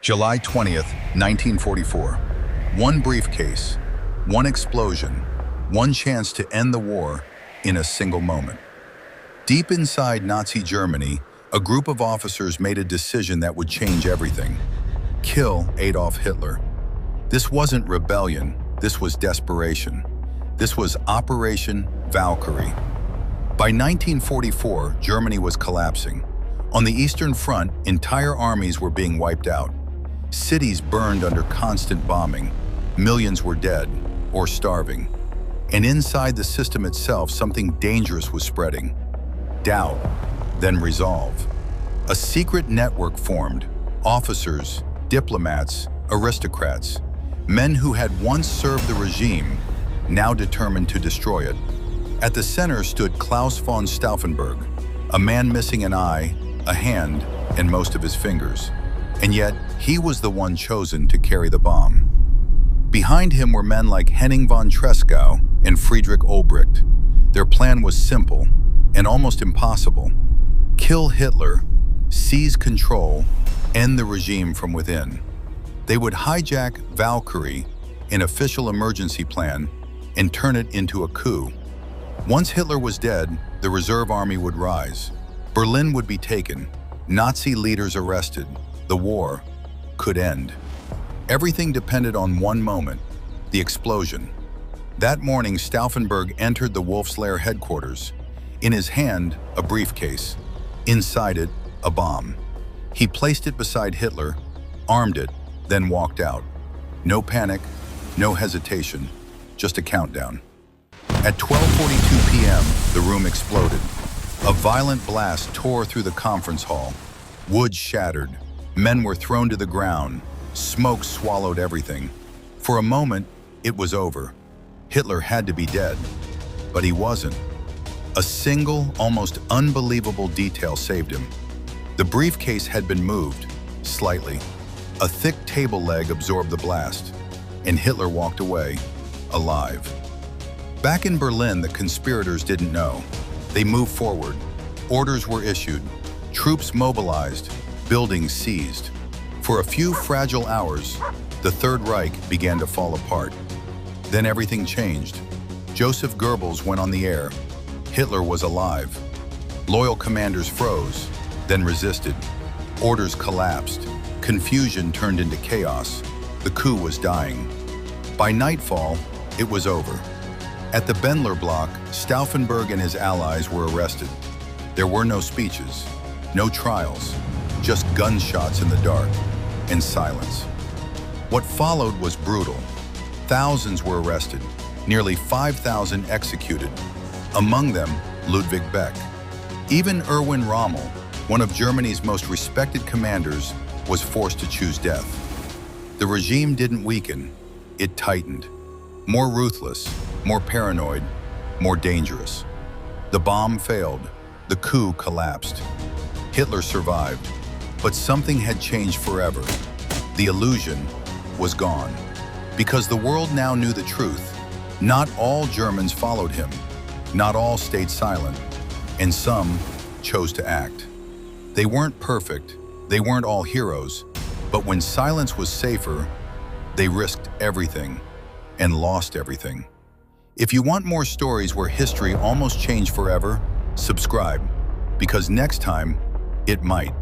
July 20th, 1944. One briefcase, one explosion, one chance to end the war in a single moment. Deep inside Nazi Germany, a group of officers made a decision that would change everything. Kill Adolf Hitler. This wasn't rebellion, this was desperation. This was Operation Valkyrie. By 1944, Germany was collapsing. On the Eastern Front, entire armies were being wiped out. Cities burned under constant bombing. Millions were dead or starving. And inside the system itself, something dangerous was spreading. Doubt, then resolve. A secret network formed. Officers, diplomats, aristocrats. Men who had once served the regime, now determined to destroy it. At the center stood Claus von Stauffenberg, a man missing an eye, a hand, and most of his fingers. And yet, he was the one chosen to carry the bomb. Behind him were men like Henning von Tresckow and Friedrich Olbricht. Their plan was simple and almost impossible. Kill Hitler, seize control, end the regime from within. They would hijack Valkyrie, an official emergency plan, and turn it into a coup. Once Hitler was dead, the reserve army would rise. Berlin would be taken, Nazi leaders arrested. The war could end. Everything depended on one moment, the explosion. That morning, Stauffenberg entered the Wolfslayer headquarters. In his hand, a briefcase. Inside it, a bomb. He placed it beside Hitler, armed it, then walked out. No panic, no hesitation, just a countdown. At 12:42 p.m., the room exploded. A violent blast tore through the conference hall. Wood shattered. Men were thrown to the ground. Smoke swallowed everything. For a moment, it was over. Hitler had to be dead, but he wasn't. A single, almost unbelievable detail saved him. The briefcase had been moved, slightly. A thick table leg absorbed the blast, and Hitler walked away, alive. Back in Berlin, the conspirators didn't know. They moved forward. Orders were issued. Troops mobilized. Buildings seized. For a few fragile hours, the Third Reich began to fall apart. Then everything changed. Joseph Goebbels went on the air. Hitler was alive. Loyal commanders froze, then resisted. Orders collapsed. Confusion turned into chaos. The coup was dying. By nightfall, it was over. At the Bendler block, Stauffenberg and his allies were arrested. There were no speeches, no trials, just gunshots in the dark and silence. What followed was brutal. Thousands were arrested, nearly 5,000 executed, among them Ludwig Beck. Even Erwin Rommel, one of Germany's most respected commanders, was forced to choose death. The regime didn't weaken, it tightened. More ruthless, more paranoid, more dangerous. The bomb failed, the coup collapsed. Hitler survived, but something had changed forever. The illusion was gone. Because the world now knew the truth. Not all Germans followed him. Not all stayed silent. And some chose to act. They weren't perfect. They weren't all heroes. But when silence was safer, they risked everything and lost everything. If you want more stories where history almost changed forever, subscribe, because next time, it might.